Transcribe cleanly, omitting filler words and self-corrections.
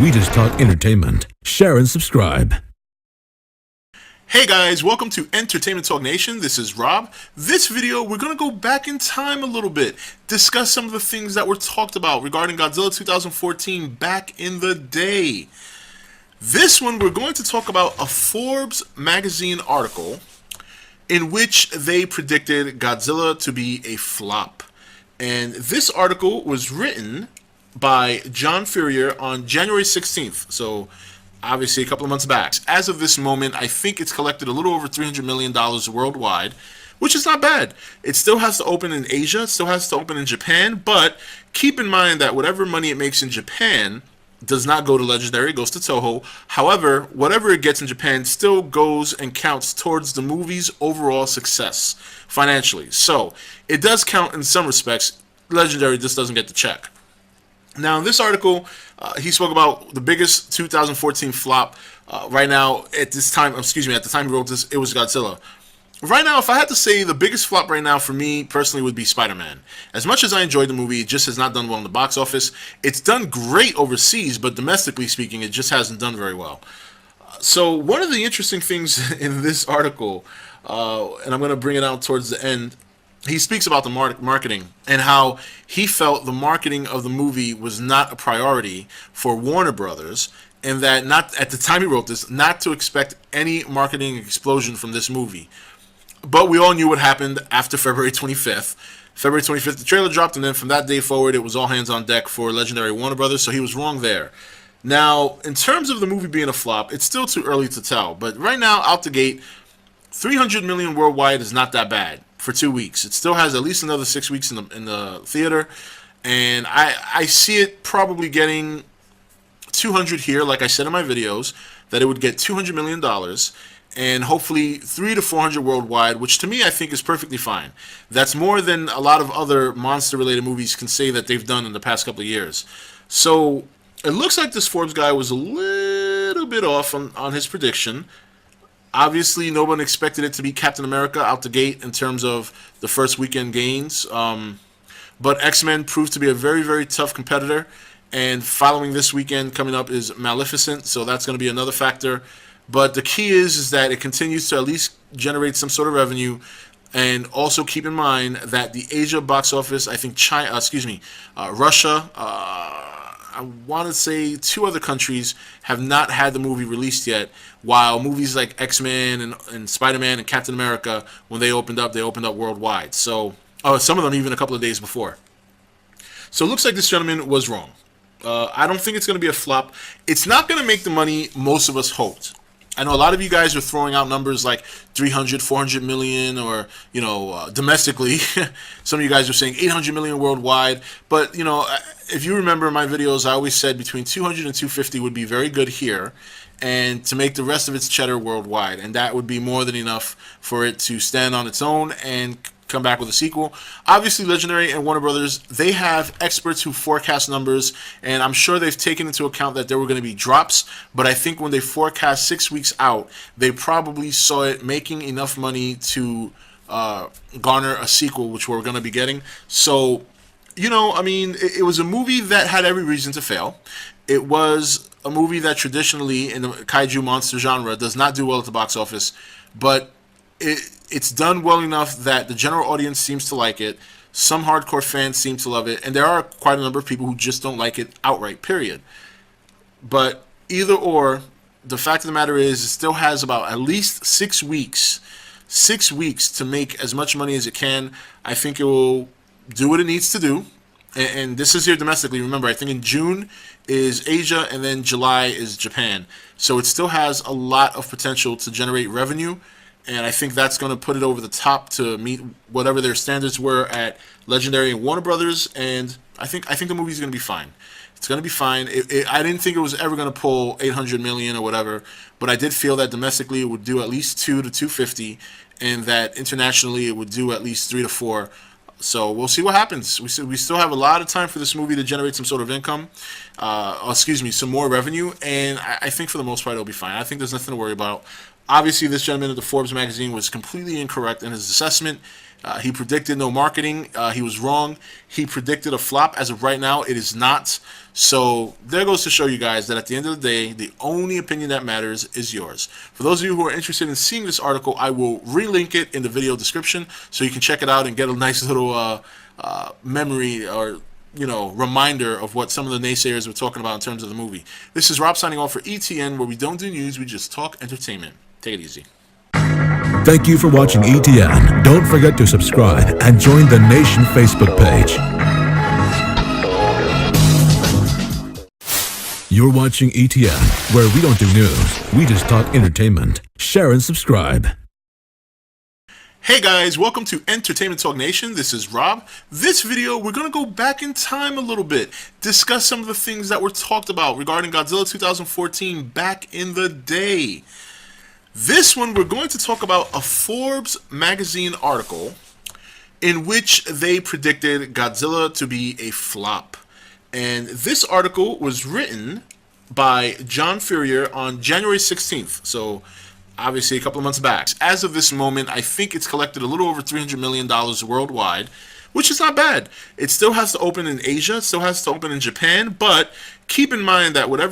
sweetest talk entertainment. Share and subscribe. Hey guys, welcome to Entertainment Talk Nation. This is Rob. This video, we're going to go back in time a little bit, discuss some of the things that were talked about regarding Godzilla 2014 back in the day. This one, we're going to talk about a Forbes magazine article in which they predicted Godzilla to be a flop. And this article was written by John Furrier on January 16th, so obviously a couple of months back. As of this moment, I think it's collected a little over $300 million worldwide, which is not bad. It still has to open in Asia, it still has to open in Japan, but keep in mind that whatever money it makes in Japan does not go to Legendary, it goes to Toho. However, whatever it gets in Japan still goes and counts towards the movie's overall success financially. So it does count in some respects. Legendary just doesn't get the check. Now, in this article, he spoke about the biggest 2014 flop right now at this time. Excuse me, at the time he wrote this, it was Godzilla. Right now, if I had to say the biggest flop right now for me personally would be Spider-Man. As much as I enjoyed the movie, it just has not done well in the box office. It's done great overseas, but domestically speaking, it just hasn't done very well. So one of the interesting things in this article, and I'm going to bring it out towards the end, he speaks about the marketing and how he felt the marketing of the movie was not a priority for Warner Brothers, and that not at the time he wrote this, not to expect any marketing explosion from this movie. But we all knew what happened after February 25th. February 25th, the trailer dropped, and then from that day forward, it was all hands on deck for Legendary Warner Brothers, so he was wrong there. Now, in terms of the movie being a flop, it's still too early to tell, but right now, out the gate, 300 million worldwide is not that bad for 2 weeks. It still has at least another 6 weeks in the theater, and I see it probably getting 200 here, like I said in my videos, that it would get $200 million, and hopefully 300 to 400 worldwide, which to me I think is perfectly fine. That's more than a lot of other monster-related movies can say that they've done in the past couple of years. So it looks like this Forbes guy was a little bit off on his prediction. Obviously, no one expected it to be Captain America out the gate in terms of the first weekend gains. But X-Men proved to be a very, very tough competitor. And following this weekend coming up is Maleficent, so that's going to be another factor. But the key is that it continues to at least generate some sort of revenue. And also keep in mind that the Asia box office, I think China, Russia, I want to say 2 other countries have not had the movie released yet, while movies like X-Men and Spider-Man and Captain America, when they opened up worldwide. So, some of them even a couple of days before. So it looks like this gentleman was wrong. I don't think it's going to be a flop. It's not going to make the money most of us hoped. I know a lot of you guys are throwing out numbers like 300, 400 million, or, domestically. Some of you guys are saying 800 million worldwide. But, if you remember my videos, I always said between 200 and 250 would be very good here, and to make the rest of its cheddar worldwide. And that would be more than enough for it to stand on its own and come back with a sequel. Obviously, Legendary and Warner Brothers, they have experts who forecast numbers, and I'm sure they've taken into account that there were going to be drops, but I think when they forecast 6 weeks out, they probably saw it making enough money to garner a sequel, which we're going to be getting. So, it was a movie that had every reason to fail. It was a movie that traditionally in the kaiju monster genre does not do well at the box office, but it's done well enough that the general audience seems to like it. Some hardcore fans seem to love it, and there are quite a number of people who just don't like it outright, period. But either or, the fact of the matter is it still has about at least 6 weeks. 6 weeks to make as much money as it can. I think it will do what it needs to do. And this is here domestically. Remember, I think in June is Asia, and then July is Japan. So it still has a lot of potential to generate revenue. And I think that's going to put it over the top to meet whatever their standards were at Legendary and Warner Brothers. And I think the movie's going to be fine. It's going to be fine. I didn't think it was ever going to pull 800 million or whatever, but I did feel that domestically it would do at least 200 to 250, and that internationally it would do at least 300 to 400. So we'll see what happens. We still have a lot of time for this movie to generate some sort of income, some more revenue, and I think for the most part it'll be fine. I think there's nothing to worry about. Obviously, this gentleman at the Forbes magazine was completely incorrect in his assessment. He predicted no marketing. He was wrong. He predicted a flop. As of right now, it is not. So there goes to show you guys that at the end of the day, the only opinion that matters is yours. For those of you who are interested in seeing this article, I will relink it in the video description so you can check it out and get a nice little memory or reminder of what some of the naysayers were talking about in terms of the movie. This is Rob signing off for ETN, where we don't do news, we just talk entertainment. Take it easy. Thank you for watching ETN. Don't forget to subscribe and join the Nation Facebook page. You're watching ETN, where we don't do news, we just talk entertainment. Share and subscribe. Hey guys, welcome to Entertainment Talk Nation. This is Rob. This video, we're going to go back in time a little bit, discuss some of the things that were talked about regarding Godzilla 2014 back in the day. This one, we're going to talk about a Forbes magazine article in which they predicted Godzilla to be a flop. And this article was written by John Furrier on January 16th. So obviously a couple of months back. As of this moment, I think it's collected a little over $300 million worldwide, which is not bad. It still has to open in Asia, it still has to open in Japan, but keep in mind that whatever